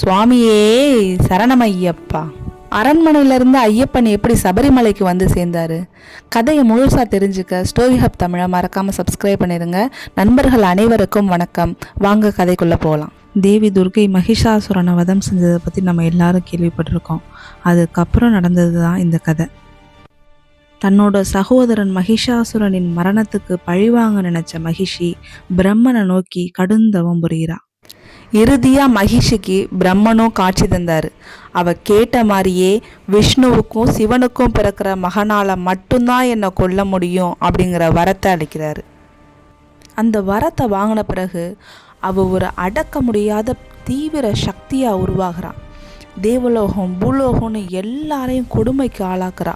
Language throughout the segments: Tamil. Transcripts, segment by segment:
சுவாமியே சரணமையப்பா. அரண்மனையிலிருந்து ஐயப்பன் எப்படி சபரிமலைக்கு வந்து சேர்ந்தாரு? கதையை முழுசாக தெரிஞ்சுக்க ஸ்டோரி ஹப் தமிழை மறக்காமல் சப்ஸ்கிரைப் பண்ணிடுங்க. நண்பர்கள் அனைவருக்கும் வணக்கம். வாங்க கதைக்குள்ளே போகலாம். தேவி துர்கை மகிஷாசுரனை வதம் செஞ்சதை பற்றி நம்ம எல்லாரும் கேள்விப்பட்டிருக்கோம். அதுக்கப்புறம் நடந்தது தான் இந்த கதை. தன்னோட சகோதரன் மகிஷாசுரனின் மரணத்துக்கு பழிவாங்க நினைச்ச மகிஷி பிரம்மனை நோக்கி கடுந்தவம் புரிகிறா. இறுதியா மகிஷிக்கு பிரம்மனும் காட்சி தந்தாரு. அவ கேட்ட மாதிரியே விஷ்ணுவுக்கும் சிவனுக்கும் பிறக்கிற மகனால மட்டும்தான் என்னை கொல்ல முடியும் அப்படிங்கிற வரத்தை அளிக்கிறாரு. அந்த வரத்தை வாங்கின பிறகு அவ ஒரு அடக்க முடியாத தீவிர சக்தியா உருவாகிறான். தேவலோகம் பூலோகம்னு எல்லாரையும் கொடுமைக்கு ஆளாக்குறா.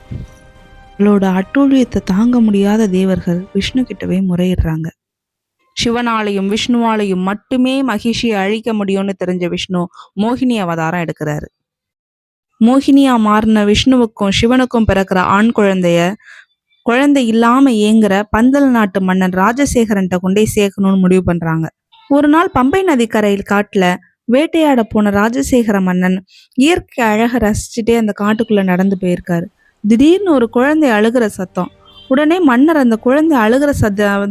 அவளோட அட்டூழியத்தை தாங்க முடியாத தேவர்கள் விஷ்ணு கிட்டவே முறையிடுறாங்க. சிவனாலையும் விஷ்ணுவாலையும் மட்டுமே மகிஷியை அழிக்க முடியும்னு தெரிஞ்ச விஷ்ணு மோகினி அவதாரம் எடுக்கிறாரு. மோகினியா மாறின விஷ்ணுவுக்கும் சிவனுக்கும் பிறக்கிற ஆண் குழந்தை இல்லாம ஏங்குற பந்தல் நாட்டு மன்னன் ராஜசேகரன்ட்ட கொண்டே சேர்க்கணும்னு முடிவு பண்றாங்க. ஒரு நாள் பம்பை நதிக்கரையில் காட்டுல வேட்டையாட போன ராஜசேகர மன்னன் இயற்கை அழக ரசிச்சுட்டே அந்த காட்டுக்குள்ள நடந்து போயிருக்காரு. திடீர்னு ஒரு குழந்தை அழுகிற சத்தம். உடனே மன்னர் அந்த குழந்தை அழுகிற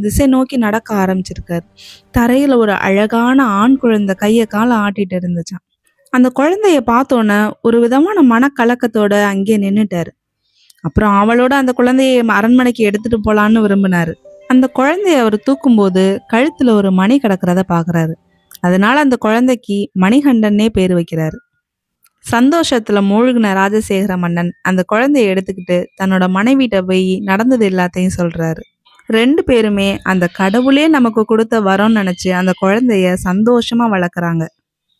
திசை நோக்கி நடக்க ஆரம்பிச்சிருக்காரு. தரையில ஒரு அழகான ஆண் குழந்தை கையை காலை ஆட்டிட்டு இருந்துச்சான். அந்த குழந்தைய பார்த்தோன்னே ஒரு விதமான மனக்கலக்கத்தோட அங்கேயே நின்னுட்டாரு. அப்புறம் அவளோட அந்த குழந்தைய அரண்மனைக்கு எடுத்துட்டு போலான்னு விரும்பினாரு. அந்த குழந்தைய அவர் தூக்கும்போது கழுத்துல ஒரு மணி கிடக்கிறத பாக்குறாரு. அதனால அந்த குழந்தைக்கு மணிகண்டன்னே பேர் வைக்கிறாரு. சந்தோஷத்துல மூழ்கின ராஜசேகர மன்னன் அந்த குழந்தைய எடுத்துக்கிட்டு தன்னோட மனைவிட்ட போய் நடந்தது எல்லாத்தையும் சொல்றாரு. 2 பேருமே அந்த கடவுளே நமக்கு கொடுத்த வரோன்னு நினைச்சு அந்த குழந்தைய சந்தோஷமா வளர்க்குறாங்க.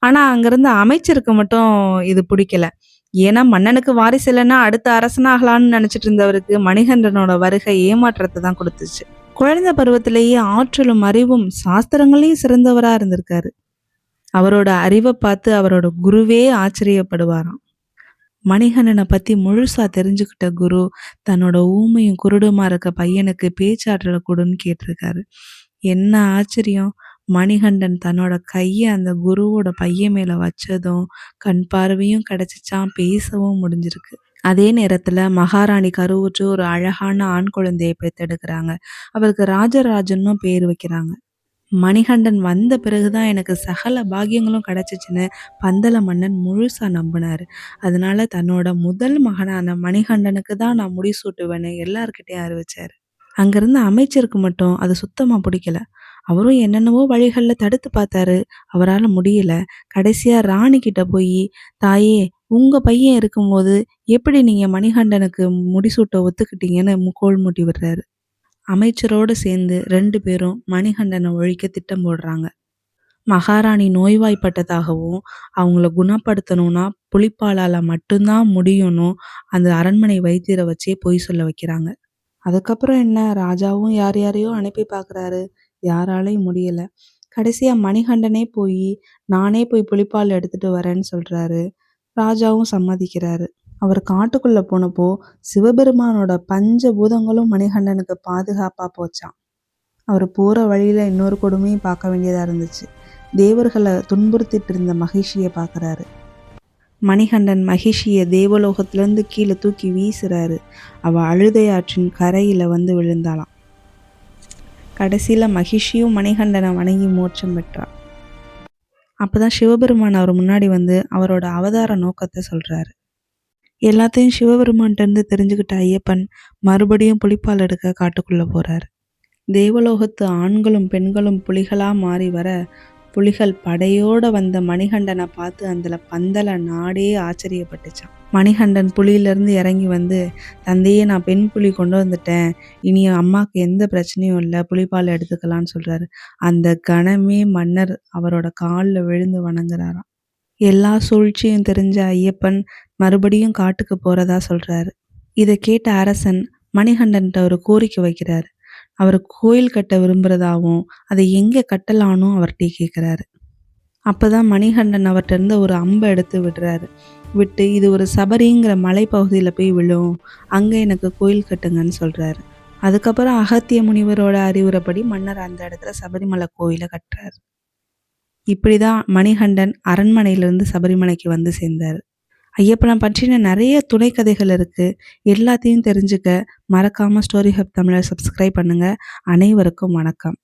ஆனா அங்கிருந்த அமைச்சருக்கு மட்டும் இது பிடிக்கல. ஏன்னா மன்னனுக்கு வாரிசு இல்லைன்னா அடுத்த அரசனாகலான்னு நினைச்சிட்டு இருந்தவருக்கு மணிகண்டனோட வருகை ஏமாற்றத்தை தான் கொடுத்துச்சு. குழந்தை பருவத்திலேயே ஆற்றலும் அறிவும் சாஸ்திரங்களையும் சிறந்தவரா இருந்திருக்காரு. அவரோட அறிவை பார்த்து அவரோட குருவே ஆச்சரியப்படுவாராம். மணிகண்டனை பத்தி முழுசா தெரிஞ்சுக்கிட்ட குரு தன்னோட ஊமையும் குருடுமா இருக்க பையனுக்கு பேச்சாற்றலை கொடுன்னு கேட்டிருக்காரு. என்ன ஆச்சரியம்! மணிகண்டன் தன்னோட கையை அந்த குருவோட பையன் மேல வச்சதும் கண் பார்வையும் கிடைச்சிச்சான், பேசவும் முடிஞ்சிருக்கு. அதே நேரத்துல மகாராணி கருவுற்று ஒரு அழகான ஆண் குழந்தையை பெத்தெடுக்கிறாங்க. அவருக்கு ராஜராஜன்னும் பேர் வைக்கிறாங்க. மணிகண்டன் வந்த பிறகுதான் எனக்கு சகல பாக்கியங்களும் கிடைச்சிச்சுன்னு பந்தல மன்னன் முழுசா நம்பினாரு. அதனால தன்னோட முதல் மகனான மணிகண்டனுக்கு தான் நான் முடிசூட்டுவேன்னு எல்லார்கிட்டையும் அறிவிச்சாரு. அங்கிருந்த அமைச்சருக்கு மட்டும் அது சுத்தமா பிடிக்கல. அவரும் என்னென்னவோ வழிகளில் தடுத்து பார்த்தாரு. அவரால் முடியல. கடைசியா ராணி கிட்ட போய், தாயே, உங்க பையன் இருக்கும்போது எப்படி நீங்க மணிகண்டனுக்கு முடிசூட்ட ஒத்துக்கிட்டீங்கன்னு கோல் மூட்டி விடுறாரு. அமைச்சரோடு சேர்ந்து 2 பேரும் மணிகண்டனை ஒழிக்க திட்டம் போடுறாங்க. மகாராணி நோய்வாய்ப்பட்டதாகவும் அவங்கள குணப்படுத்தணும்னா புலிப்பாலால மட்டும்தான் முடியும்னு அந்த அரண்மனை வைத்தியரை வச்சே பொய் சொல்ல வைக்கிறாங்க. அதுக்கப்புறம் என்ன, ராஜாவும் யார் யாரையோ அனுப்பி பார்க்குறாரு. யாராலையும் முடியல. கடைசியா மணிகண்டனே நானே போய் புலிப்பால் எடுத்துட்டு வரேன்னு சொல்றாரு. ராஜாவும் சம்மதிக்கிறாரு. அவர் காட்டுக்குள்ள போனப்போ சிவபெருமானோட பஞ்சபூதங்களும் மணிகண்டனுக்கு பாதுகாப்பா போச்சான். அவர் போற வழியில இன்னொரு கொடுமையும் பார்க்க வேண்டியதா இருந்துச்சு. தேவர்களை துன்புறுத்திட்டு இருந்த மகிஷியை பார்க்கறாரு. மணிகண்டன் மகிஷியை தேவலோகத்திலிருந்து கீழே தூக்கி வீசுறாரு. அவ அழுதையாற்றின் கரையில வந்து விழுந்தாளாம். கடைசியில மகிஷியும் மணிகண்டனை வணங்கி மோட்சம் பெற்றார். அப்பதான் சிவபெருமான் அவர் முன்னாடி வந்து அவரோட அவதார நோக்கத்தை சொல்றாரு. எல்லாத்தையும் சிவபெருமான்கிட்ட இருந்து தெரிஞ்சுக்கிட்ட ஐயப்பன் மறுபடியும் புலிப்பால் எடுக்க காட்டுக்குள்ள போறாரு. தேவலோகத்து ஆண்களும் பெண்களும் புலிகளா மாறி வர புலிகள் படையோட வந்த மணிகண்டனை பார்த்து அந்த பந்தல நாடே ஆச்சரியப்பட்டுச்சான். மணிகண்டன் புலியிலிருந்து இறங்கி வந்து, தந்தையே, நான் பெண் புலி கொண்டு வந்துட்டேன், இனி அம்மாவுக்கு எந்த பிரச்சனையும் இல்லை, புலிப்பால் எடுத்துக்கலான்னு சொல்றாரு. அந்த கணமே மன்னர் அவரோட காலில் விழுந்து வணங்குறாராம். எல்லா சூழ்ச்சியும் தெரிஞ்ச ஐயப்பன் மறுபடியும் காட்டுக்கு போறதா சொல்றாரு. இதை கேட்ட அரசன் மணிகண்டன்கிட்ட ஒரு கோரிக்கை வைக்கிறாரு. அவர் கோயில் கட்ட விரும்புறதாவும் அதை எங்க கட்டலானும் அவர்கிட்ட கேட்கிறாரு. அப்பதான் மணிகண்டன் அவர்கிட்ட இருந்து ஒரு அம்பை எடுத்து விட்டு இது ஒரு சபரிங்கிற மலைப்பகுதியில போய் விழும், அங்க எனக்கு கோயில் கட்டுங்கன்னு சொல்றாரு. அதுக்கப்புறம் அகத்திய முனிவரோட அறிவுரைப்படி மன்னர் அந்த இடத்துல சபரிமலை கோயிலை கட்டுறாரு. இப்படி தான் மணிகண்டன் அரண்மனையிலிருந்து சபரிமலைக்கு வந்து சேர்ந்தார். ஐயப்பனை பற்றின நிறைய துணை கதைகள் இருக்குது. எல்லாத்தையும் தெரிஞ்சுக்க மறக்காமல் ஸ்டோரி ஹப் தமிழை சப்ஸ்கிரைப் பண்ணுங்கள். அனைவருக்கும் வணக்கம்.